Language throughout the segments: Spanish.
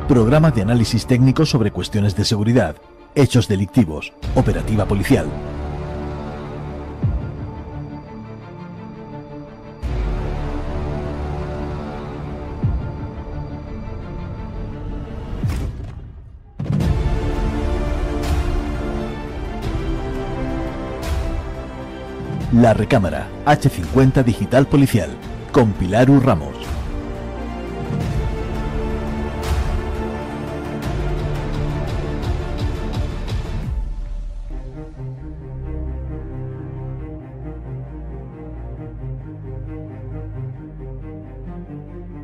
Programa de análisis técnico sobre cuestiones de seguridad, hechos delictivos, operativa policial. La Recámara, H50 Digital Policial, con Pilar Ramos.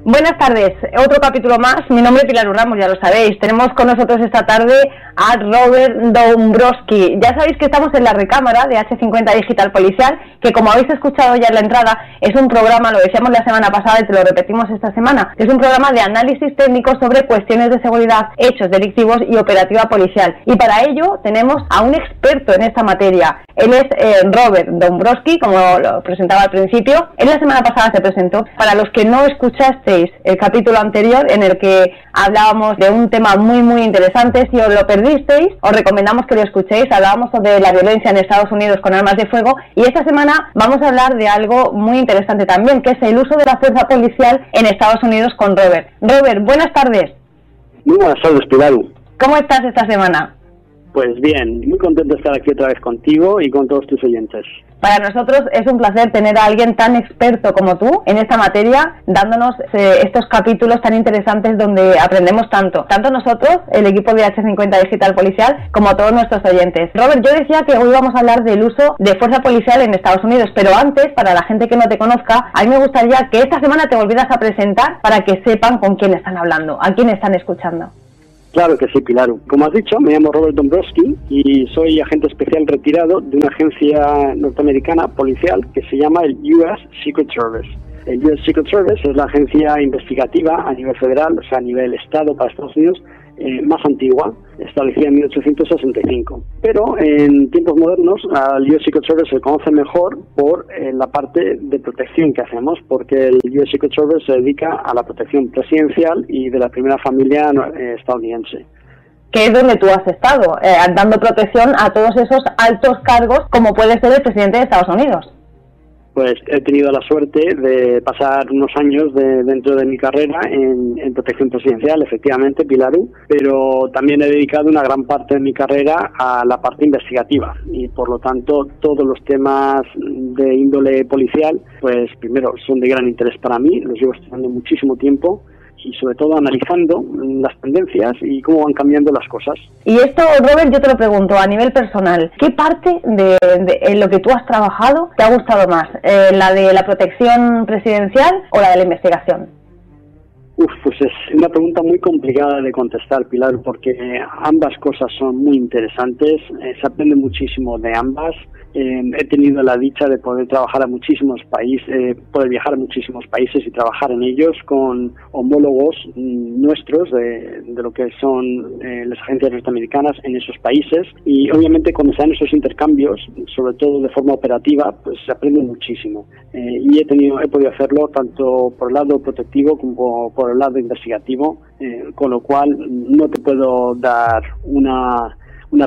Buenas tardes, otro capítulo más. Mi nombre es Pilar Ramos, ya lo sabéis. Tenemos con nosotros esta tarde a Robert Dombrowski. Ya sabéis que estamos en la Recámara de H50 Digital Policial, que como habéis escuchado ya en la entrada, es un programa, lo decíamos la semana pasada y te lo repetimos esta semana, es un programa de análisis técnico sobre cuestiones de seguridad, hechos delictivos y operativa policial. Y para ello tenemos a un experto en esta materia. Él es Robert Dombrowski, como lo presentaba al principio. Él la semana pasada se presentó. Para los que no escuchasteis el capítulo anterior en el que hablábamos de un tema muy interesante, si os lo perdisteis, os recomendamos que lo escuchéis. Hablábamos sobre la violencia en Estados Unidos con armas de fuego y esta semana vamos a hablar de algo muy interesante también, que es el uso de la fuerza policial en Estados Unidos con Robert. Robert, buenas tardes. Muy buenas tardes, Pilar. ¿Cómo estás esta semana? Pues bien, muy contento de estar aquí otra vez contigo y con todos tus oyentes. Para nosotros es un placer tener a alguien tan experto como tú en esta materia, dándonos estos capítulos tan interesantes donde aprendemos tanto nosotros, el equipo de H50 Digital Policial, como todos nuestros oyentes. Robert, yo decía que hoy vamos a hablar del uso de fuerza policial en Estados Unidos, pero antes, para la gente que no te conozca, a mí me gustaría que esta semana te volvieras a presentar para que sepan con quién están hablando, a quién están escuchando. Claro que sí, Pilar. Como has dicho, me llamo Robert Dombrowski y soy agente especial retirado de una agencia norteamericana policial que se llama el US Secret Service. El US Secret Service es la agencia investigativa a nivel federal, o sea, a nivel estado para Estados Unidos, más antigua, establecida en 1865. Pero en tiempos modernos al US Secret Service se conoce mejor por la parte de protección que hacemos, porque el US Secret Service se dedica a la protección presidencial y de la primera familia estadounidense. Que es donde tú has estado, dando protección a todos esos altos cargos, como puede ser el presidente de Estados Unidos. Pues he tenido la suerte de pasar unos años dentro de mi carrera en protección presidencial, efectivamente, Pilaru, pero también he dedicado una gran parte de mi carrera a la parte investigativa y por lo tanto todos los temas de índole policial, pues primero son de gran interés para mí, los llevo estudiando muchísimo tiempo y sobre todo analizando las tendencias y cómo van cambiando las cosas. Y esto, Robert, yo te lo pregunto a nivel personal, ¿qué parte de lo que tú has trabajado te ha gustado más? ¿La de la protección presidencial o la de la investigación? Pues es una pregunta muy complicada de contestar, Pilar, porque ambas cosas son muy interesantes, se aprende muchísimo de ambas. He tenido la dicha de poder trabajar a muchísimos países, poder viajar a muchísimos países y trabajar en ellos con homólogos nuestros de lo que son las agencias norteamericanas en esos países, y obviamente cuando se dan esos intercambios, sobre todo de forma operativa, pues se aprende muchísimo, y he podido hacerlo tanto por el lado protectivo como por el lado investigativo, con lo cual no te puedo dar una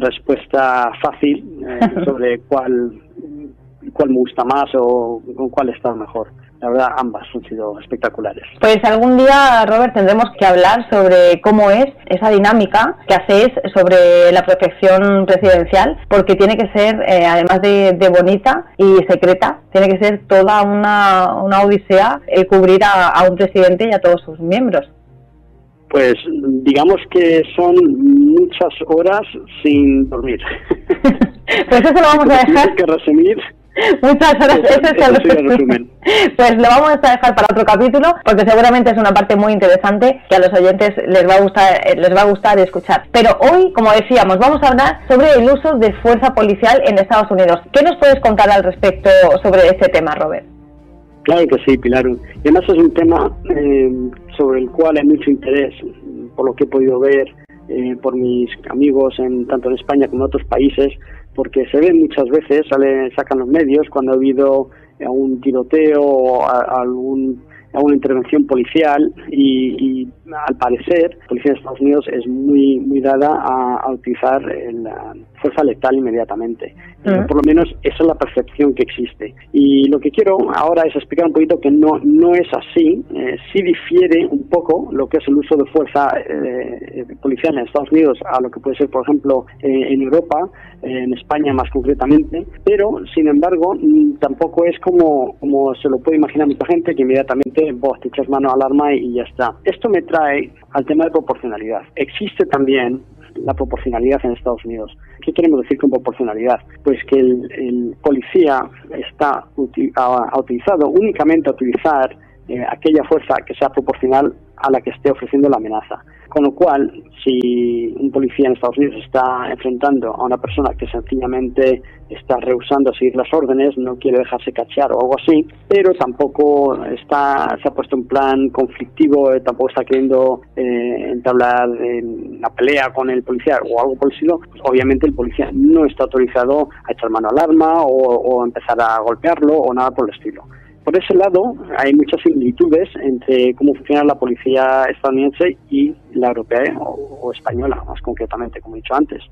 respuesta fácil sobre cuál me gusta más o con cuál está mejor. La verdad, ambas han sido espectaculares. Pues algún día, Robert, tendremos que hablar sobre cómo es esa dinámica que hacéis sobre la protección presidencial, porque tiene que ser, además de bonita y secreta, tiene que ser toda una odisea el cubrir a un presidente y a todos sus miembros. Pues digamos que son muchas horas sin dormir. Pues eso lo vamos a dejar. Hay que resumir. Muchas horas, ese es el resumen. Pues lo vamos a dejar para otro capítulo, porque seguramente es una parte muy interesante que a los oyentes les va a gustar escuchar. Pero hoy, como decíamos, vamos a hablar sobre el uso de fuerza policial en Estados Unidos. ¿Qué nos puedes contar al respecto sobre este tema, Robert? Claro que sí, Pilar. Y además es un tema sobre el cual hay mucho interés, por lo que he podido ver por mis amigos tanto en España como en otros países, porque se ven muchas veces, sacan los medios cuando ha habido algún tiroteo o alguna intervención policial y al parecer la policía de Estados Unidos es muy dada a utilizar la fuerza letal inmediatamente. Por lo menos esa es la percepción que existe. Y lo que quiero ahora es explicar un poquito que no es así. Sí difiere un poco lo que es el uso de fuerza policial en Estados Unidos a lo que puede ser, por ejemplo, en Europa, en España más concretamente, pero sin embargo tampoco es como se lo puede imaginar mucha gente, que inmediatamente vos te echas mano al arma y ya está. Esto me trae al tema de proporcionalidad. Existe también la proporcionalidad en Estados Unidos. ¿Qué queremos decir con proporcionalidad? Pues que el policía ha utilizado únicamente a utilizar aquella fuerza que sea proporcional a la que esté ofreciendo la amenaza. Con lo cual, si un policía en Estados Unidos está enfrentando a una persona que sencillamente está rehusando a seguir las órdenes, no quiere dejarse cachear o algo así, pero tampoco se ha puesto en plan conflictivo, tampoco está queriendo entablar una pelea con el policía o algo por el estilo, pues obviamente el policía no está autorizado a echar mano al arma o empezar a golpearlo o nada por el estilo. Por ese lado, hay muchas similitudes entre cómo funciona la policía estadounidense y la europea o española, más concretamente, como he dicho antes.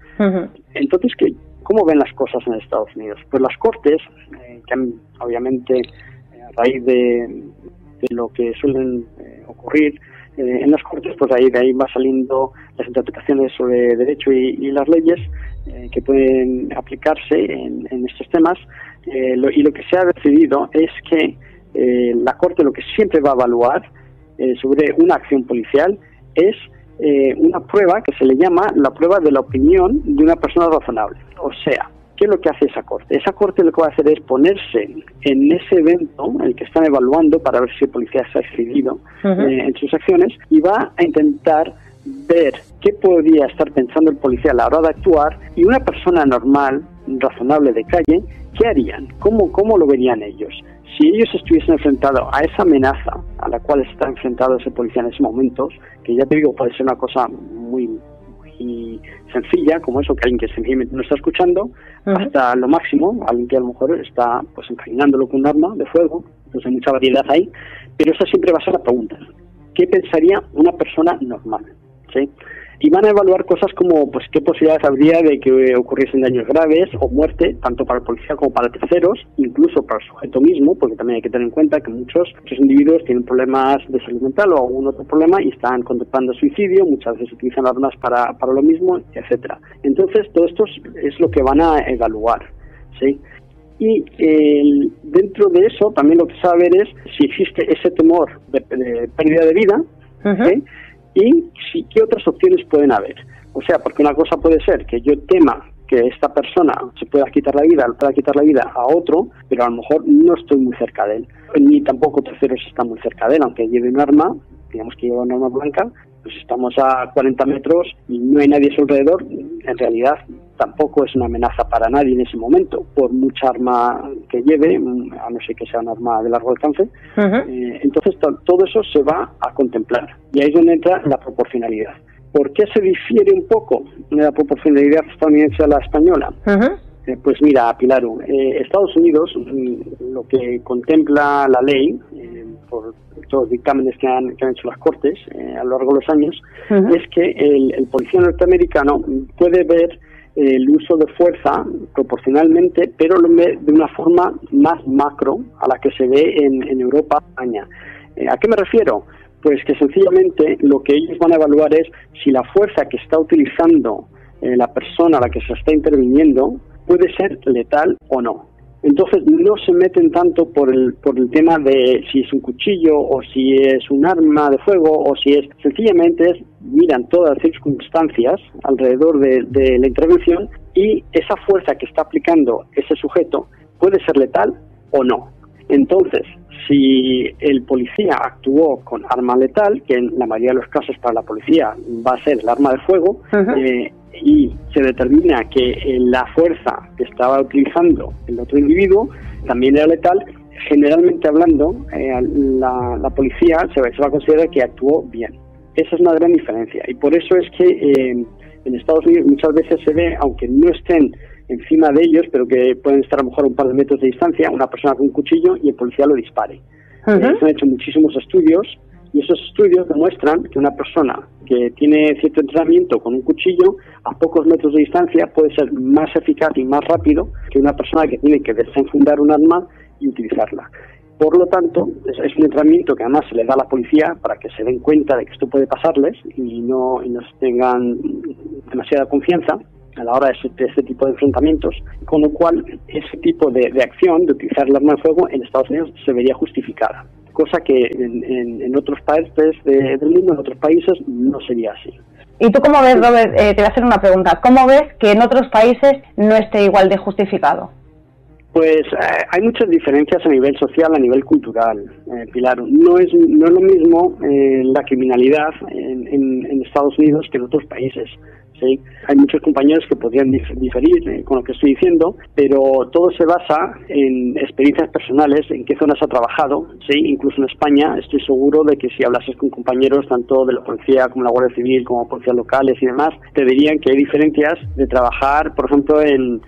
Entonces, ¿cómo ven las cosas en Estados Unidos? Pues las Cortes, que obviamente a raíz de lo que suelen ocurrir en las Cortes, pues de ahí va saliendo las interpretaciones sobre derecho y las leyes que pueden aplicarse en estos temas. Y lo que se ha decidido es que la Corte lo que siempre va a evaluar sobre una acción policial es una prueba que se le llama la prueba de la opinión de una persona razonable. O sea, ¿qué es lo que hace esa Corte? Esa Corte lo que va a hacer es ponerse en ese evento en el que están evaluando para ver si el policía se ha excedido en sus acciones y va a intentar ver qué podría estar pensando el policía a la hora de actuar, y una persona normal, razonable de calle, ¿qué harían? ¿Cómo lo verían ellos? Si ellos estuviesen enfrentados a esa amenaza a la cual está enfrentado ese policía en ese momento, que ya te digo, puede ser una cosa muy sencilla, como eso, que alguien que sencillamente no está escuchando, hasta lo máximo, alguien que a lo mejor está pues encañonándolo con un arma de fuego. Entonces hay mucha variedad ahí, pero esa siempre va a ser la pregunta: ¿qué pensaría una persona normal? ¿Sí? Y van a evaluar cosas como pues qué posibilidades habría de que ocurriesen daños graves o muerte, tanto para el policía como para terceros, incluso para el sujeto mismo, porque también hay que tener en cuenta que muchos individuos tienen problemas de salud mental o algún otro problema y están contemplando suicidio, muchas veces utilizan armas para lo mismo, etcétera. Entonces, todo esto es lo que van a evaluar, ¿sí? Y dentro de eso también lo que se va a ver es si existe ese temor de pérdida de vida, ¿sí? Y qué otras opciones pueden haber. O sea, porque una cosa puede ser que yo tema que esta persona se pueda quitar la vida a otro, pero a lo mejor no estoy muy cerca de él, ni tampoco terceros están muy cerca de él, aunque lleve un arma, digamos que lleva una arma blanca, pues estamos a 40 metros y no hay nadie a su alrededor. En realidad tampoco es una amenaza para nadie en ese momento, por mucha arma que lleve, a no ser que sea un arma de largo alcance. Entonces todo eso se va a contemplar, y ahí es donde entra la proporcionalidad. ¿Por qué se difiere un poco de la proporcionalidad estadounidense a la española? Pues mira, Pilaru, Estados Unidos, lo que contempla la ley, por todos los dictámenes que han hecho las Cortes a lo largo de los años, es que el policía norteamericano puede ver el uso de fuerza proporcionalmente, pero lo ve de una forma más macro a la que se ve en Europa, España. ¿A qué me refiero? Pues que sencillamente lo que ellos van a evaluar es si la fuerza que está utilizando la persona a la que se está interviniendo puede ser letal o no. Entonces no se meten tanto por el tema de si es un cuchillo o si es un arma de fuego o si es, sencillamente miran todas las circunstancias alrededor de la intervención, y esa fuerza que está aplicando ese sujeto puede ser letal o no. Entonces, si el policía actuó con arma letal, que en la mayoría de los casos para la policía va a ser el arma de fuego, y se determina que la fuerza que estaba utilizando el otro individuo también era letal, generalmente hablando, la policía se va a considerar que actuó bien. Esa es una gran diferencia, y por eso es que en Estados Unidos muchas veces se ve, aunque no estén encima de ellos, pero que pueden estar a lo mejor a un par de metros de distancia, una persona con un cuchillo y el policía lo dispare. Se han hecho muchísimos estudios, y esos estudios demuestran que una persona que tiene cierto entrenamiento con un cuchillo a pocos metros de distancia puede ser más eficaz y más rápido que una persona que tiene que desenfundar un arma y utilizarla. Por lo tanto, es un entrenamiento que además se le da a la policía para que se den cuenta de que esto puede pasarles y no tengan demasiada confianza a la hora de este tipo de enfrentamientos, con lo cual ese tipo de acción, de utilizar el arma de fuego, en Estados Unidos se vería justificada, cosa que en otros partes del mundo, en otros países, no sería así. ¿Y tú cómo ves, Robert? Te voy a hacer una pregunta. ¿Cómo ves que en otros países no esté igual de justificado? Pues hay muchas diferencias a nivel social, a nivel cultural, Pilar. No es lo mismo la criminalidad en Estados Unidos que en otros países. ¿Sí? Hay muchos compañeros que podrían diferir con lo que estoy diciendo, pero todo se basa en experiencias personales, en qué zonas ha trabajado. ¿Sí? Incluso en España estoy seguro de que si hablases con compañeros tanto de la policía como la Guardia Civil, como policías locales y demás, te dirían que hay diferencias de trabajar, por ejemplo, en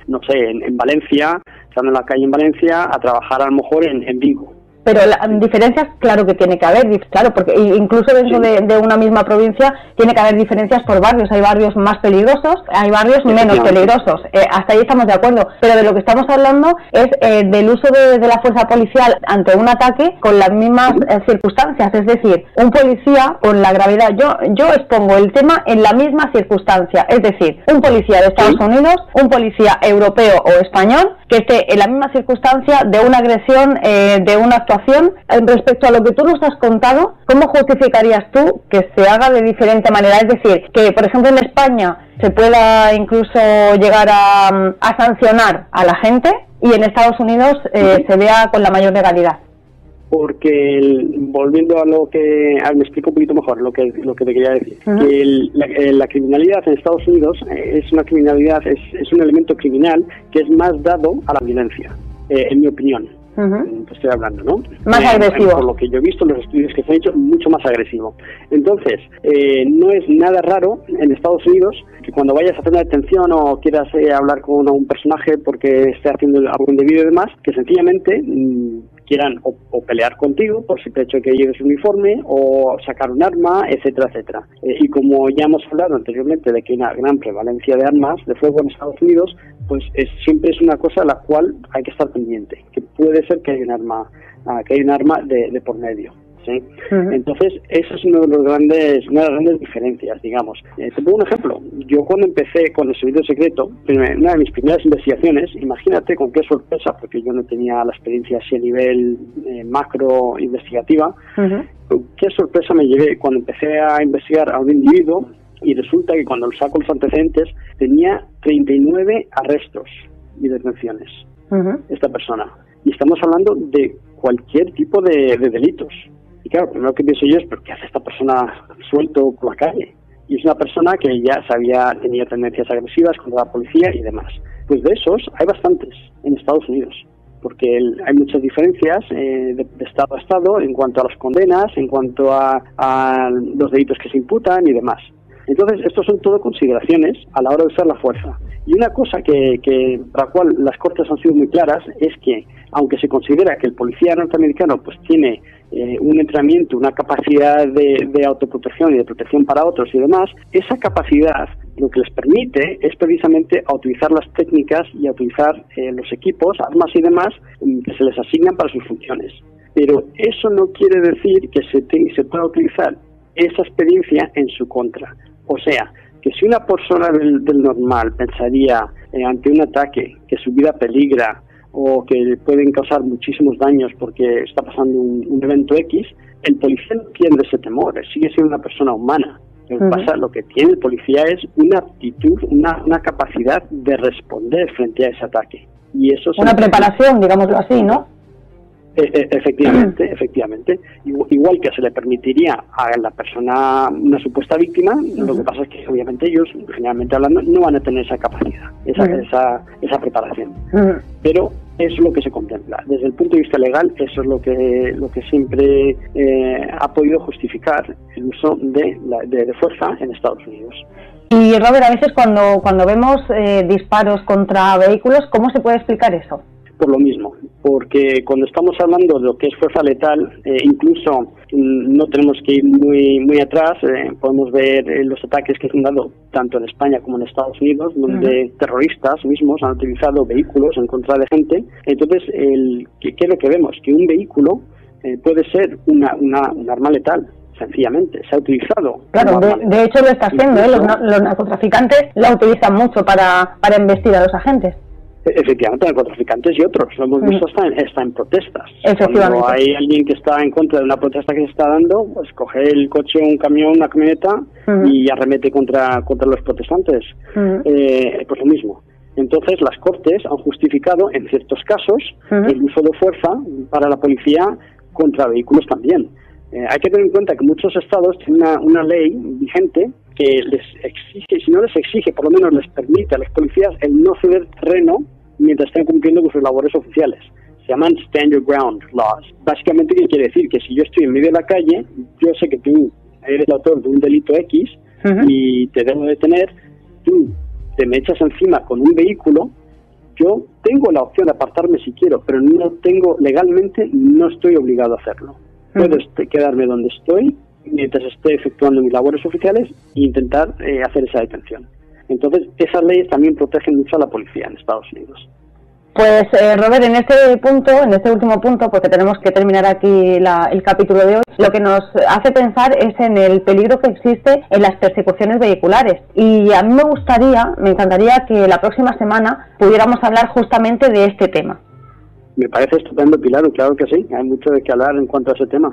Valencia, estando en la calle en Valencia, a trabajar a lo mejor en Vigo. Pero diferencias, claro que tiene que haber, claro, porque incluso dentro de una misma provincia tiene que haber diferencias por barrios. Hay barrios más peligrosos, hay barrios menos peligrosos. Hasta ahí estamos de acuerdo. Pero de lo que estamos hablando es del uso de la fuerza policial ante un ataque con las mismas circunstancias. Es decir, un policía con la gravedad. Yo expongo el tema en la misma circunstancia. Es decir, un policía de Estados Unidos, un policía europeo o español, que esté en la misma circunstancia de una agresión, de una actuación. Respecto a lo que tú nos has contado, ¿cómo justificarías tú que se haga de diferente manera? Es decir, que por ejemplo en España se pueda incluso llegar a sancionar a la gente y en Estados Unidos se vea con la mayor legalidad. Porque volviendo a lo que me explico un poquito mejor lo que te quería decir, que la criminalidad en Estados Unidos es una criminalidad, es un elemento criminal que es más dado a la violencia, en mi opinión. Estoy hablando, ¿no? Más agresivo. Por lo que yo he visto en los estudios que se han hecho, mucho más agresivo. Entonces, no es nada raro en Estados Unidos que cuando vayas a hacer una detención o quieras hablar con un personaje porque esté haciendo algo indebido y demás, que sencillamente quieran o pelear contigo por simple hecho de que lleves un uniforme o sacar un arma, etcétera, etcétera. Y como ya hemos hablado anteriormente de que hay una gran prevalencia de armas de fuego en Estados Unidos, pues siempre es una cosa a la cual hay que estar pendiente, que puede ser que haya un arma de por medio. ¿Sí? Entonces, eso es una de las grandes diferencias, digamos. Te pongo un ejemplo. Yo cuando empecé con el servicio secreto, una de mis primeras investigaciones, imagínate con qué sorpresa, porque yo no tenía la experiencia así a nivel macro investigativa, qué sorpresa me llevé cuando empecé a investigar a un individuo y resulta que cuando saco los antecedentes tenía 39 arrestos y detenciones esta persona. Y estamos hablando de cualquier tipo de delitos. Y claro, lo primero que pienso yo es, ¿pero qué hace esta persona suelto por la calle? Y es una persona que ya tenía tendencias agresivas contra la policía y demás. Pues de esos hay bastantes en Estados Unidos, porque hay muchas diferencias de estado a estado en cuanto a las condenas, en cuanto a los delitos que se imputan y demás. Entonces, estos son todo consideraciones a la hora de usar la fuerza. Y una cosa para la cual las Cortes han sido muy claras es que, aunque se considera que el policía norteamericano pues tiene un entrenamiento, una capacidad de autoprotección y de protección para otros y demás, esa capacidad lo que les permite es precisamente a utilizar las técnicas y a utilizar los equipos, armas y demás que se les asignan para sus funciones. Pero eso no quiere decir que se pueda utilizar esa experiencia en su contra. O sea, que si una persona del normal pensaría ante un ataque que su vida peligra o que le pueden causar muchísimos daños porque está pasando un evento X, el policía no tiene ese temor, sigue siendo una persona humana. Lo que tiene el policía es una aptitud, una capacidad de responder frente a ese ataque. Y eso una preparación, digámoslo así, ¿no? Efectivamente. Igual que se le permitiría a la persona, una supuesta víctima, lo que pasa es que obviamente ellos, generalmente hablando, no van a tener esa capacidad, esa preparación. Pero Eso es lo que se contempla. Desde el punto de vista legal, eso es lo que siempre ha podido justificar el uso de fuerza en Estados Unidos. Y Robert, a veces cuando vemos disparos contra vehículos, ¿cómo se puede explicar eso? Por lo mismo, porque cuando estamos hablando de lo que es fuerza letal, incluso no tenemos que ir muy atrás, podemos ver los ataques que se han dado tanto en España como en Estados Unidos, donde terroristas mismos han utilizado vehículos en contra de gente. Entonces, ¿qué es lo que vemos? Que un vehículo puede ser un arma letal. Sencillamente, se ha utilizado. Claro, de hecho lo está haciendo, los narcotraficantes la utilizan mucho para embestir a los agentes. Efectivamente, narcotraficantes y otros, lo hemos visto hasta en protestas. Cuando hay alguien que está en contra de una protesta que se está dando, pues coge el coche, un camión, una camioneta y arremete contra los protestantes. Pues lo mismo. Entonces las Cortes han justificado en ciertos casos el uso de fuerza para la policía contra vehículos también. Hay que tener en cuenta que muchos estados tienen una ley vigente que les exige, si no les exige, por lo menos les permite a los policías el no ceder terreno mientras estén cumpliendo con sus labores oficiales. Se llaman Stand Your Ground Laws. Básicamente, ¿qué quiere decir? Que si yo estoy en medio de la calle, yo sé que tú eres el autor de un delito X y te debo detener, tú te me echas encima con un vehículo, yo tengo la opción de apartarme si quiero, pero legalmente no estoy obligado a hacerlo. Puedo quedarme donde estoy mientras esté efectuando mis labores oficiales e intentar hacer esa detención. Entonces, esas leyes también protegen mucho a la policía en Estados Unidos. Pues Robert, en este último punto, porque tenemos que terminar aquí el capítulo de hoy, lo que nos hace pensar es en el peligro que existe en las persecuciones vehiculares. Y a mí me encantaría que la próxima semana pudiéramos hablar justamente de este tema. Me parece estupendo, Pilar, claro que sí, hay mucho de qué hablar en cuanto a ese tema.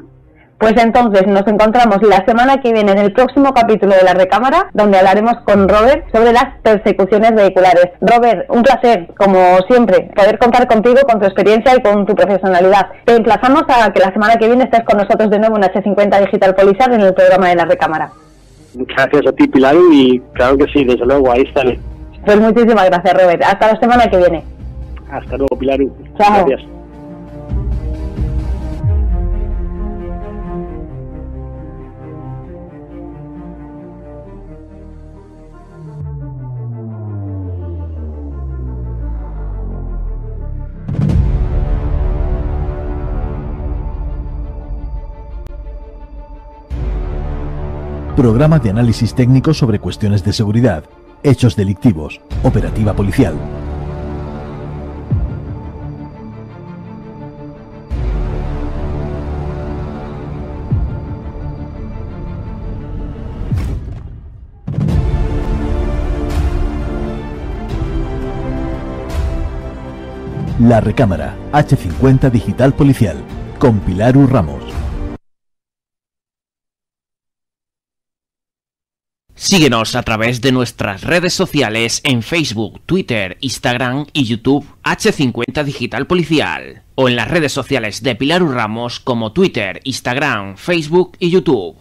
Pues entonces nos encontramos la semana que viene en el próximo capítulo de La Recámara, donde hablaremos con Robert sobre las persecuciones vehiculares. Robert, un placer, como siempre, poder contar contigo, con tu experiencia y con tu profesionalidad. Te emplazamos a que la semana que viene estés con nosotros de nuevo en H50 Digital Policial en el programa de La Recámara. Muchas gracias a ti, Pilar, y claro que sí, desde luego, ahí estaré. Pues muchísimas gracias, Robert. Hasta la semana que viene. Hasta luego, Pilar. Chao. Gracias. Programa de análisis técnico sobre cuestiones de seguridad, hechos delictivos, operativa policial. La Recámara, H50 Digital Policial, con Pilar Ramos. Síguenos a través de nuestras redes sociales en Facebook, Twitter, Instagram y YouTube H50 Digital Policial, o en las redes sociales de Pilar Ramos como Twitter, Instagram, Facebook y YouTube.